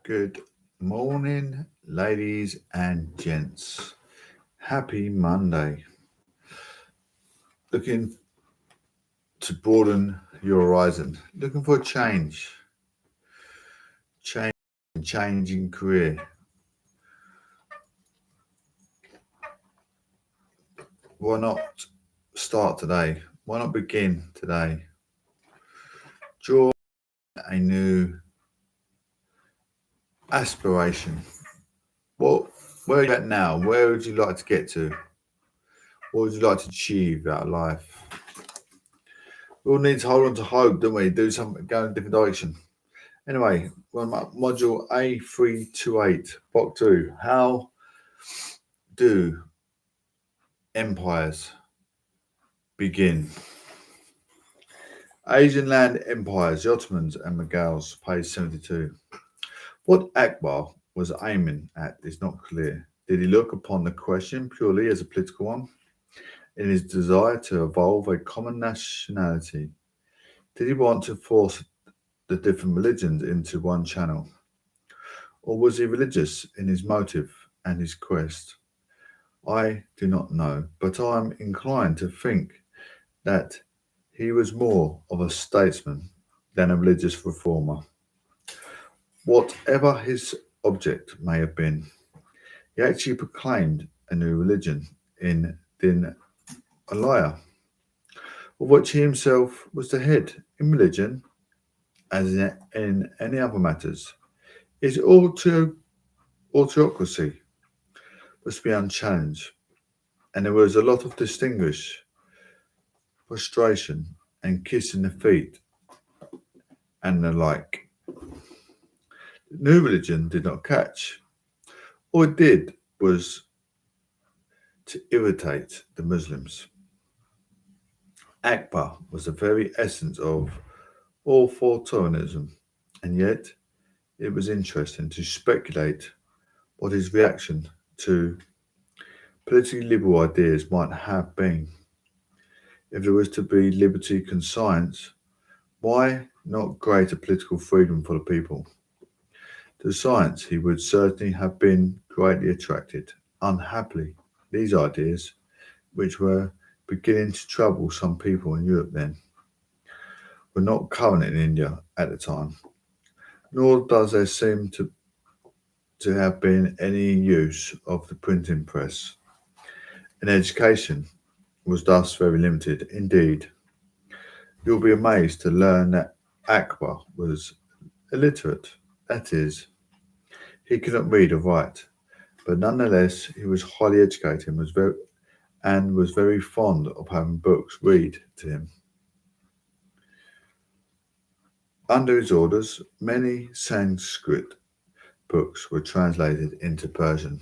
Good morning, ladies and gents. Happy Monday. Looking to broaden your horizon, looking for a change, changing career. Why not start today? Why not begin today? Draw a new aspiration. What, where are you at now? Where would you like to get to? What would you like to achieve out of life? We all need to hold on to hope, don't we? Do something, go in a different direction. Anyway, module A328, Book 2. How do empires begin? Asian land empires, the Ottomans and Mughals, page 72. What Akbar was aiming at is not clear. Did he look upon the question purely as a political one, in his desire to evolve a common nationality? Did he want to force the different religions into one channel? Or was he religious in his motive and his quest? I do not know, but I am inclined to think that he was more of a statesman than a religious reformer. Whatever his object may have been, he actually proclaimed a new religion in Din Alaya, of which he himself was the head in religion, as in any other matters. His autocracy was to be unchallenged, and there was a lot of distinguished frustration and kissing the feet and the like. The new religion did not catch. All it did was to irritate the Muslims. Akbar was the very essence of authoritarianism, and yet it was interesting to speculate what his reaction to politically liberal ideas might have been. If there was to be liberty conscience, why not greater political freedom for the people? To science, he would certainly have been greatly attracted. Unhappily, these ideas, which were beginning to trouble some people in Europe then, were not current in India at the time, nor does there seem to have been any use of the printing press. And education was thus very limited. Indeed, you'll be amazed to learn that Akbar was illiterate. That is, he could not read or write, but nonetheless he was highly educated and was very fond of having books read to him. Under his orders, many Sanskrit books were translated into Persian.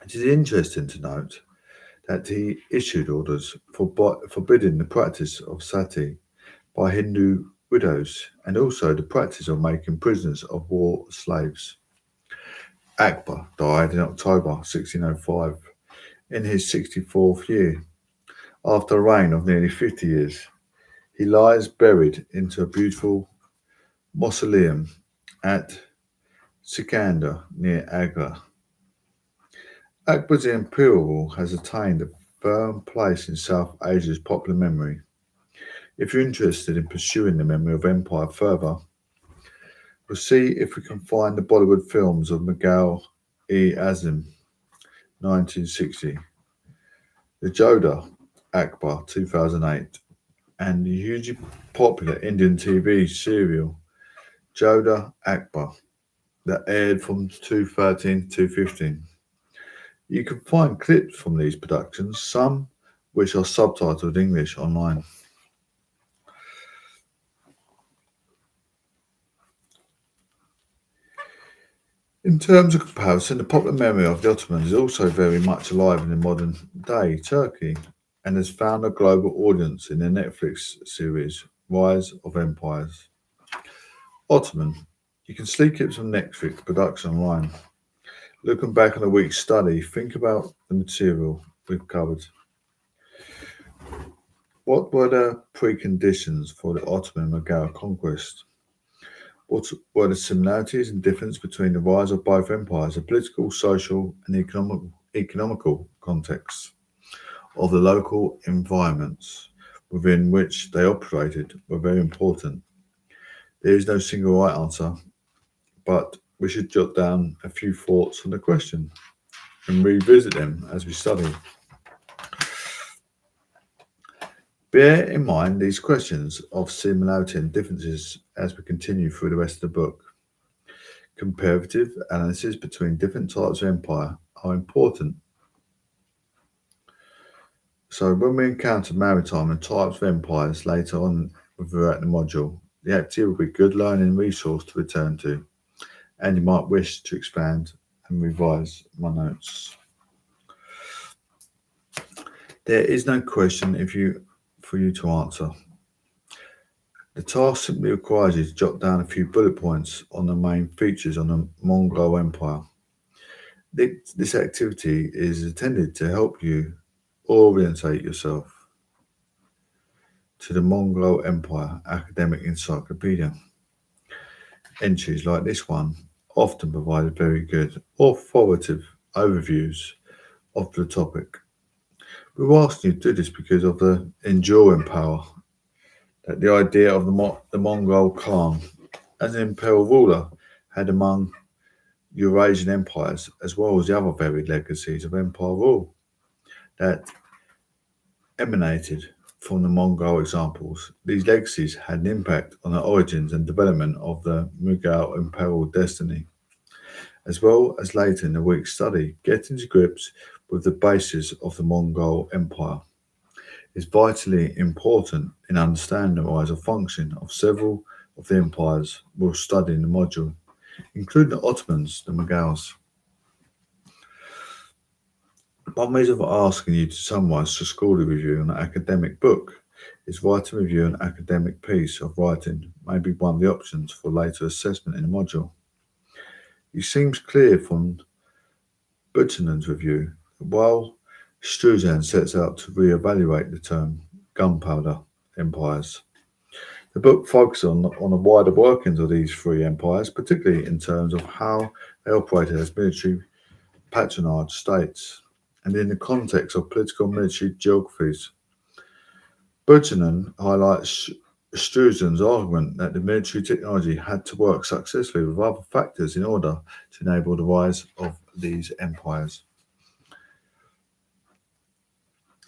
It is interesting to note that he issued orders forbidding the practice of sati by Hindu widows and also the practice of making prisoners of war slaves. Akbar died in October 1605 in his 64th year, after a reign of nearly 50 years. He lies buried into a beautiful mausoleum at Sikandar near Agra. Akbar's imperial has attained a firm place in South Asia's popular memory. If you're interested in pursuing the memory of empire further, we'll see if we can find the Bollywood films of Mughal-e-Azam 1960, the Jodha Akbar 2008, and the hugely popular Indian TV serial Jodha Akbar that aired from 2013 to 2015. You can find clips from these productions, some which are subtitled English online. In terms of comparison, the popular memory of the Ottomans is also very much alive in the modern day Turkey and has found a global audience in the Netflix series Rise of Empires. Ottoman. You can see clips from Netflix production online. Looking back on a week's study, think about the material we've covered. What were the preconditions for the Ottoman Mughal conquest? What were the similarities and difference between the rise of both empires? The political, social, and economical contexts of the local environments within which they operated were very important. There is no single right answer, but we should jot down a few thoughts on the question and revisit them as we study. Bear in mind these questions of similarity and differences as we continue through the rest of the book. Comparative analysis between different types of empire are important. So when we encounter maritime and types of empires later on throughout the module, the activity will be a good learning resource to return to, and you might wish to expand and revise my notes. There is no question for you to answer. The task simply requires you to jot down a few bullet points on the main features on the Mongol Empire. This activity is intended to help you orientate yourself to the Mongol Empire Academic Encyclopedia. Entries like this one often provide very good, authoritative overviews of the topic. We're asking you to do this because of the enduring power that the idea of the Mongol Khan as an imperial ruler had among Eurasian empires, as well as the other varied legacies of empire rule that emanated from the Mongol examples. These legacies had an impact on the origins and development of the Mughal imperial destiny, as well as later in the week's study, getting to grips with the basis of the Mongol Empire is vitally important in understanding the rise of function of several of the empires we'll study in the module, including the Ottomans, the Mughals. One reason for asking you to summarise the scholarly review on an academic book is writing review an academic piece of writing may be one of the options for later assessment in the module. It seems clear from Buchanan's review that while Struzan sets out to re-evaluate the term gunpowder empires, the book focuses on the wider workings of these three empires, particularly in terms of how they operated as military patronage states and in the context of political and military geographies. Buchanan highlights Struzan's argument that the military technology had to work successfully with other factors in order to enable the rise of these empires.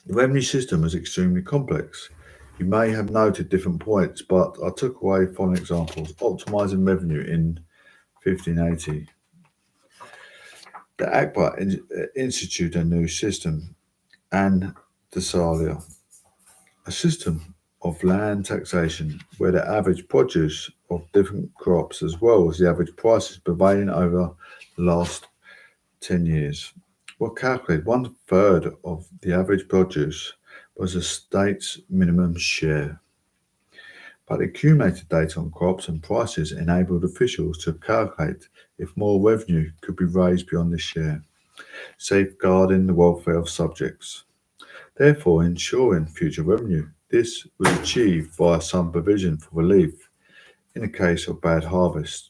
The revenue system was extremely complex. You may have noted different points, but I took away following examples. Optimizing revenue in 1580. The Akbar instituted a new system, and the Salia, a system of land taxation where the average produce of different crops as well as the average prices prevailing over the last 10 years were calculated. 1/3 of the average produce was the state's minimum share. But accumulated data on crops and prices enabled officials to calculate if more revenue could be raised beyond this share, safeguarding the welfare of subjects, therefore ensuring future revenue. This was achieved via some provision for relief in the case of bad harvest.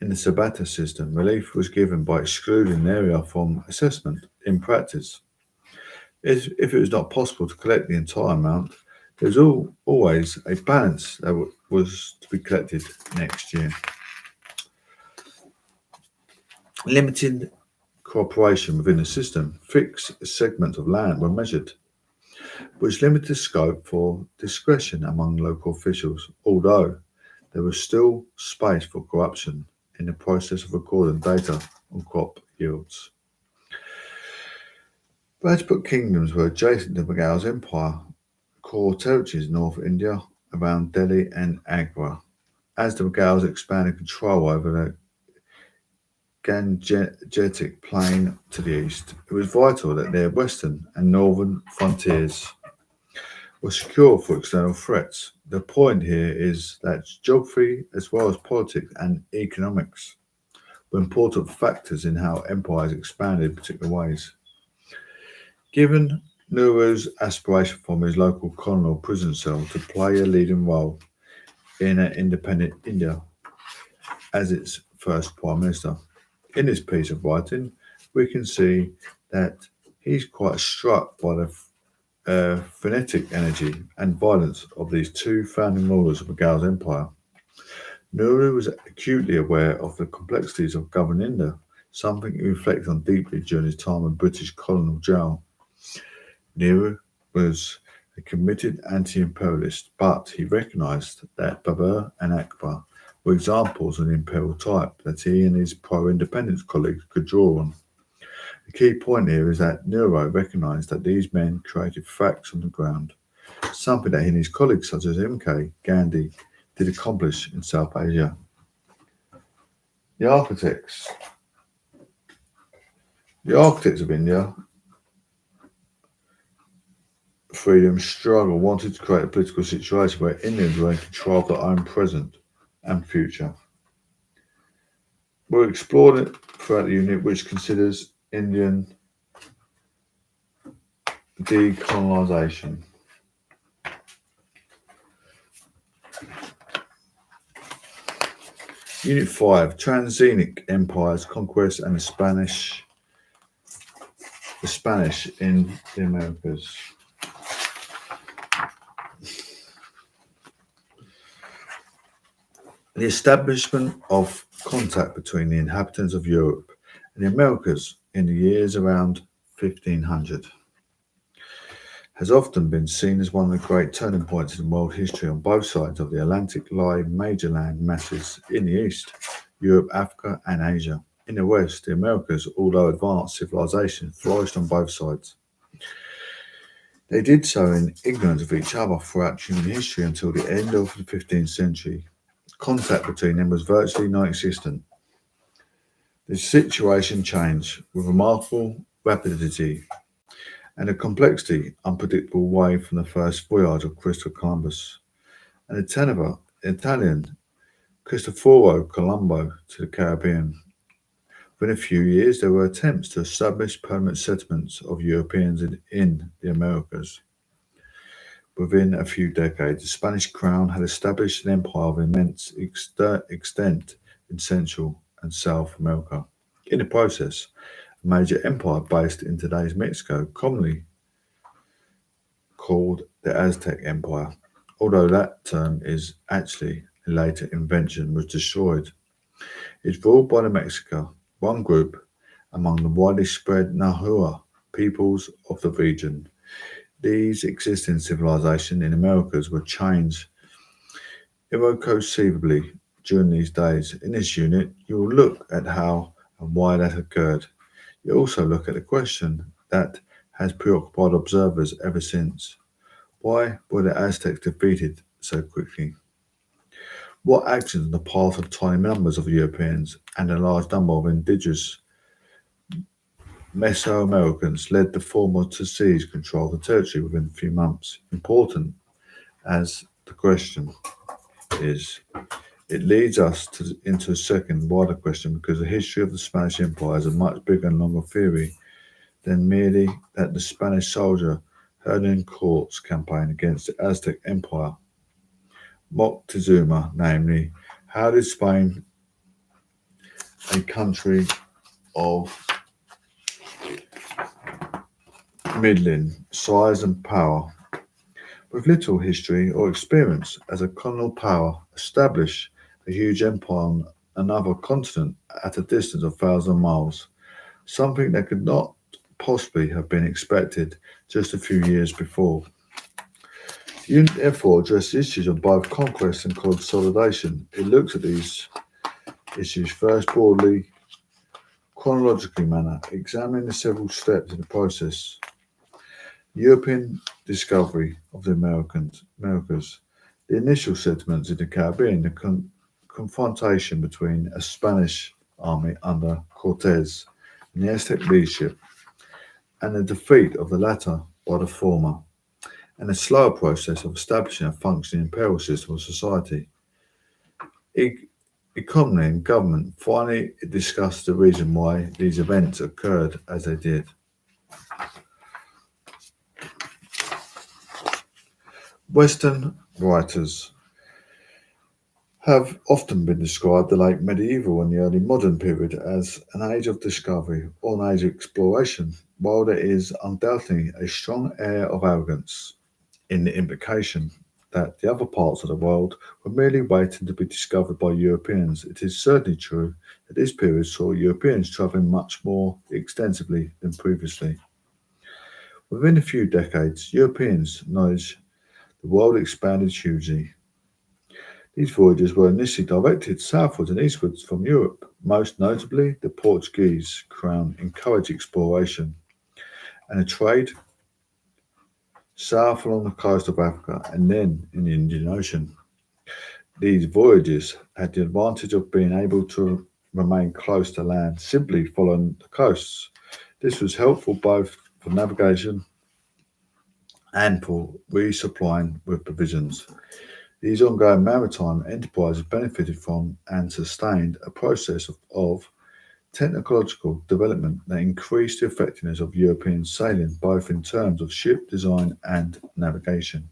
In the Sabata system, relief was given by excluding an area from assessment. In practice, if it was not possible to collect the entire amount, there was always a balance that was to be collected next year. Limited cooperation within the system, fixed segments of land were measured, which limited scope for discretion among local officials, although there was still space for corruption in the process of recording data on crop yields. Rajput kingdoms were adjacent to Mughal's empire, core territories north of India, around Delhi and Agra. As the Mughals expanded control over the Gangetic plain to the east, it was vital that their western and northern frontiers were secure for external threats. The point here is that geography, as well as politics and economics, were important factors in how empires expanded in particular ways. Given Nehru's aspiration from his local colonial prison cell to play a leading role in an independent India, as its first prime minister. In this piece of writing, we can see that he's quite struck by the frenetic energy and violence of these two founding rulers of Mughals empire. Nehru was acutely aware of the complexities of governing India, something he reflected on deeply during his time in British colonial jail. Nehru was a committed anti-imperialist, but he recognised that Babur and Akbar were examples of the imperial type that he and his pro-independence colleagues could draw on. The key point here is that Nehru recognised that these men created facts on the ground, something that he and his colleagues such as M.K. Gandhi did accomplish in South Asia. The architects. The architects of India freedom struggle wanted to create a political situation where Indians were in control of their own present and future. We'll explore it throughout the unit, which considers Indian decolonisation. Unit 5, Transoceanic Empires, Conquest and the Spanish in the Americas. The establishment of contact between the inhabitants of Europe and the Americas in the years around 1500 has often been seen as one of the great turning points in world history. On both sides of the Atlantic lie major land masses. In the east, Europe, Africa and Asia. In the west, the Americas, although advanced civilization, flourished on both sides. They did so in ignorance of each other throughout human history until the end of the 15th century. Contact between them was virtually non-existent. The situation changed with remarkable rapidity and a complexity unpredictable way from the first voyage of Christopher Columbus and the Italian Cristoforo Colombo to the Caribbean. Within a few years, there were attempts to establish permanent settlements of Europeans in the Americas. Within a few decades, the Spanish crown had established an empire of immense extent in Central and South America. In the process, a major empire based in today's Mexico, commonly called the Aztec Empire, although that term is actually a later invention, was destroyed. It's ruled by the Mexica, one group among the widely spread Nahua peoples of the region. These existing civilizations in Americas were changed irreconcilably during these days. In this unit, you will look at how and why that occurred. You also look at the question that has preoccupied observers ever since. Why were the Aztecs defeated so quickly? What actions on the part of tiny numbers of Europeans and a large number of indigenous Mesoamericans led the former to seize control of the territory within a few months? Important as the question is, it leads us into a second wider question, because the history of the Spanish Empire is a much bigger and longer theory than merely that the Spanish soldier heard in courts campaign against the Aztec Empire. Moctezuma, namely, how did Spain, a country of middling size and power, with little history or experience as a colonial power, establish a huge empire on another continent at a distance of thousands of miles, something that could not possibly have been expected just a few years before? The unit therefore addresses issues of both conquest and consolidation. It looks at these issues first broadly, chronologically manner, examining the several steps in the process. European discovery of the Americas, the initial settlements in the Caribbean, the confrontation between a Spanish army under Cortes and the Aztec leadership, and the defeat of the latter by the former, and a slower process of establishing a functioning imperial system of society. Economy and government. Finally, it discussed the reason why these events occurred as they did. Western writers have often been described, the late medieval and the early modern period, as an age of discovery or an age of exploration, while there is undoubtedly a strong air of arrogance in the implication that the other parts of the world were merely waiting to be discovered by Europeans. It is certainly true that this period saw Europeans travelling much more extensively than previously. Within a few decades, Europeans' knowledge the world expanded hugely. These voyages were initially directed southwards and eastwards from Europe. Most notably, the Portuguese crown encouraged exploration and a trade south along the coast of Africa and then in the Indian Ocean. These voyages had the advantage of being able to remain close to land, simply following the coasts. This was helpful both for navigation and for resupplying with provisions. These ongoing maritime enterprises benefited from and sustained a process of technological development that increased the effectiveness of European sailing, both in terms of ship design and navigation.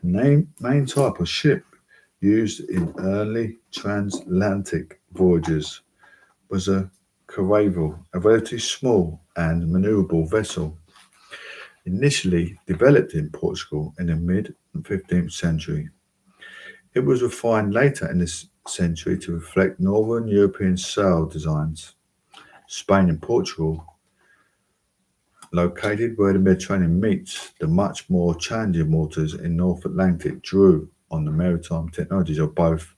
The main type of ship used in early transatlantic voyages was a caravel, a relatively small and maneuverable vessel, initially developed in Portugal in the mid 15th century. It was refined later in this century to reflect Northern European sail designs. Spain and Portugal, located where the Mediterranean meets the much more challenging waters in North Atlantic, drew on the maritime technologies of both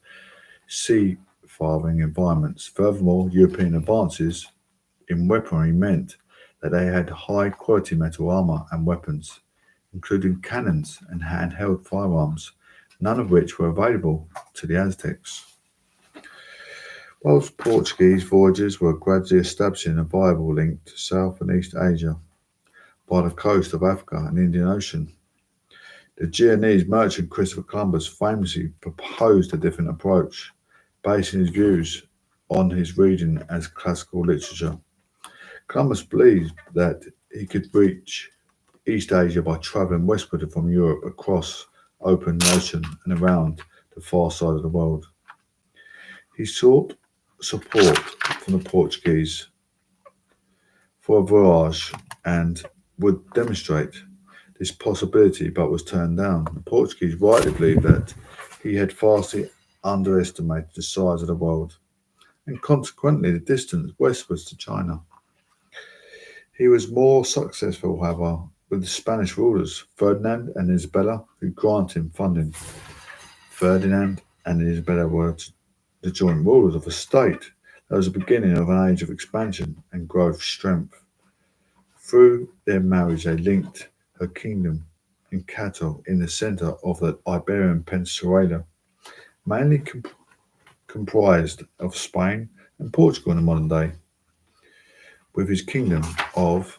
seafaring environments. Furthermore, European advances in weaponry meant that they had high quality metal armour and weapons, including cannons and handheld firearms, none of which were available to the Aztecs. Whilst Portuguese voyagers were gradually establishing a viable link to South and East Asia by the coast of Africa and the Indian Ocean, the Genoese merchant Christopher Columbus famously proposed a different approach, basing his views on his reading as classical literature. Columbus believed that he could reach East Asia by travelling westward from Europe across open ocean and around the far side of the world. He sought support from the Portuguese for a voyage and would demonstrate this possibility but was turned down. The Portuguese rightly believed that he had vastly underestimated the size of the world and consequently the distance westwards to China. He was more successful, however, with the Spanish rulers, Ferdinand and Isabella, who granted him funding. Ferdinand and Isabella were the joint rulers of a state that was the beginning of an age of expansion and growth strength. Through their marriage, they linked her kingdom and cattle in the centre of the Iberian Peninsula, mainly comprised of Spain and Portugal in the modern day, with his kingdom of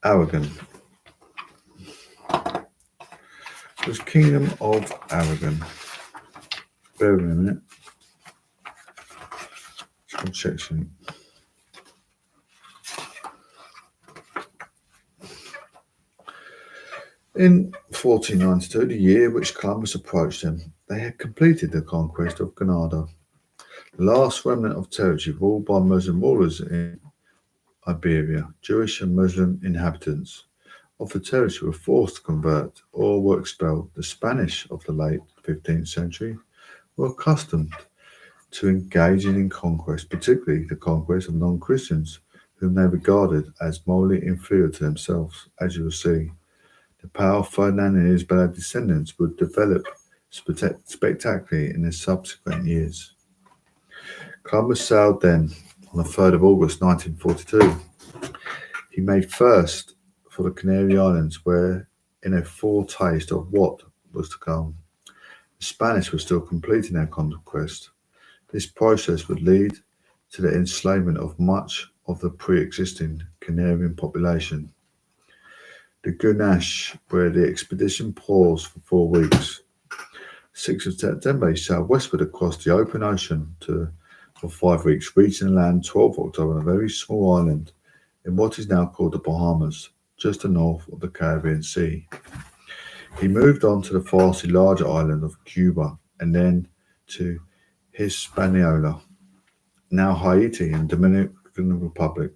Aragon. His kingdom of Aragon. Bear with me a minute. Just check something. In 1492, the year which Columbus approached them, they had completed the conquest of Granada, the last remnant of territory ruled by Muslim rulers in Iberia. Jewish and Muslim inhabitants of the territory were forced to convert or were expelled. The Spanish of the late 15th century were accustomed to engaging in conquest, particularly the conquest of non-Christians, whom they regarded as morally inferior to themselves. As you will see, the power of Ferdinand and Isabella's descendants would develop spectacularly in the subsequent years. Columbus sailed then on the 3rd of August 1942. He made first for the Canary Islands, where in a foretaste of what was to come. The Spanish were still completing their conquest. This process would lead to the enslavement of much of the pre-existing Canarian population. The Grenache, where the expedition paused for 4 weeks. 6th of September, he sailed westward across the open ocean for 5 weeks, reaching the land 12th of October on a very small island in what is now called the Bahamas, just to north of the Caribbean Sea. He moved on to the vastly larger island of Cuba and then to Hispaniola, now Haiti and Dominican Republic.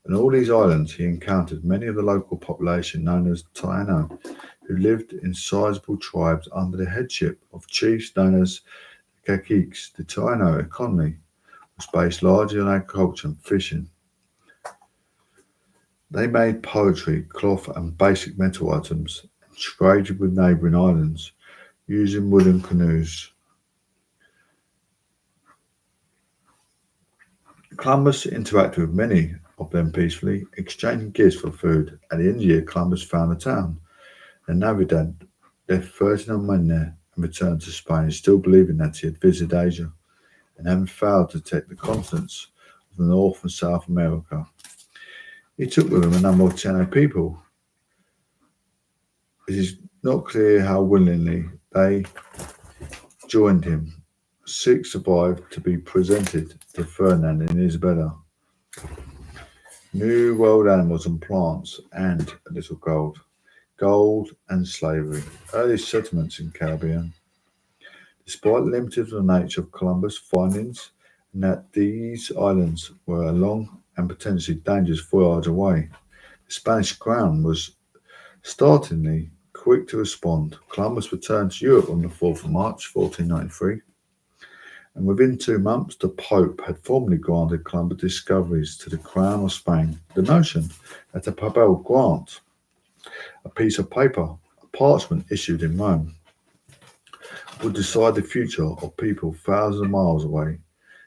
On all these islands, he encountered many of the local population known as Taino, who lived in sizable tribes under the headship of chiefs known as caciques. The Taino economy was based largely on agriculture and fishing. They made poetry, cloth, and basic metal items, and traded with neighbouring islands using wooden canoes. Columbus interacted with many of them peacefully, exchanging gifts for food. At the end of the year, Columbus found a town, and Navidad left 39 men there and returned to Spain, still believing that he had visited Asia and having failed to detect the continents of the North and South America. He took with him a number of Chano people. It is not clear how willingly they joined him. 6 survived to be presented to Ferdinand and Isabella. New world animals and plants, and a little gold. Gold and slavery. Early settlements in Caribbean. Despite the limited nature of Columbus' findings, and that these islands were a long and potentially dangerous voyage away, the Spanish crown was startlingly quick to respond. Columbus returned to Europe on the 4th of March 1493, and within 2 months the Pope had formally granted Columbus discoveries to the Crown of Spain. The notion that a papal grant, a piece of paper, a parchment issued in Rome, would decide the future of people thousands of miles away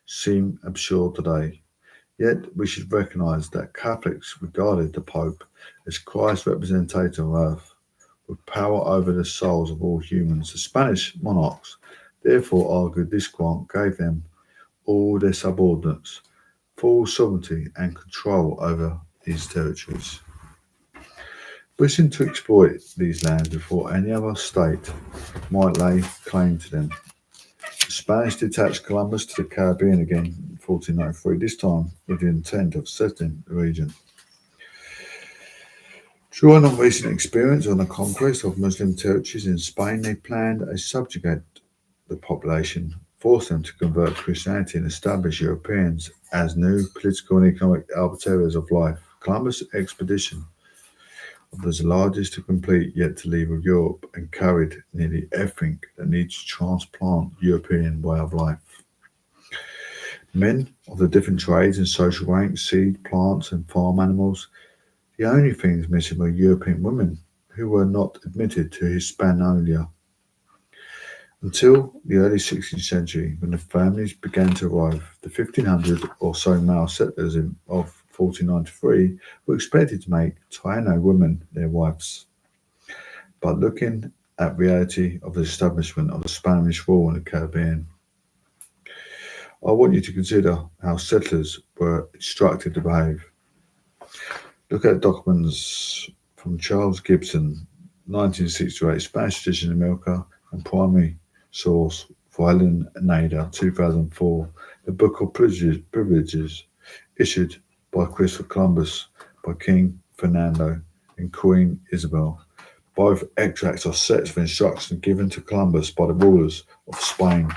seem absurd today. Yet we should recognise that Catholics regarded the Pope as Christ's representative on earth, with power over the souls of all humans. The Spanish monarchs therefore argued this grant gave them, all their subordinates, full sovereignty and control over these territories. Wishing to exploit these lands before any other state might lay claim to them, the Spanish detached Columbus to the Caribbean again in 1493, this time with the intent of settling the region. Drawing on recent experience on the conquest of Muslim territories in Spain, they planned to subjugate the population, force them to convert to Christianity, and establish Europeans as new political and economic arbiters of life. Columbus' expedition was the largest to complete yet to leave of Europe, and carried nearly everything that needs to transplant European way of life. Men of the different trades and social ranks, seed, plants, and farm animals. The only things missing were European women, who were not admitted to Hispaniola until the early 16th century, when the families began to arrive. The 1,500 or so male settlers of 1493 were expected to make Taino women their wives. But looking at reality of the establishment of the Spanish rule in the Caribbean, I want you to consider how settlers were instructed to behave. Look at documents from Charles Gibson, 1968, Spanish Tradition in America, and primary source for Helen Nader, 2004, the Book of Privileges, issued by Christopher Columbus, by King Fernando and Queen Isabel. Both extracts are sets of instructions given to Columbus by the rulers of Spain.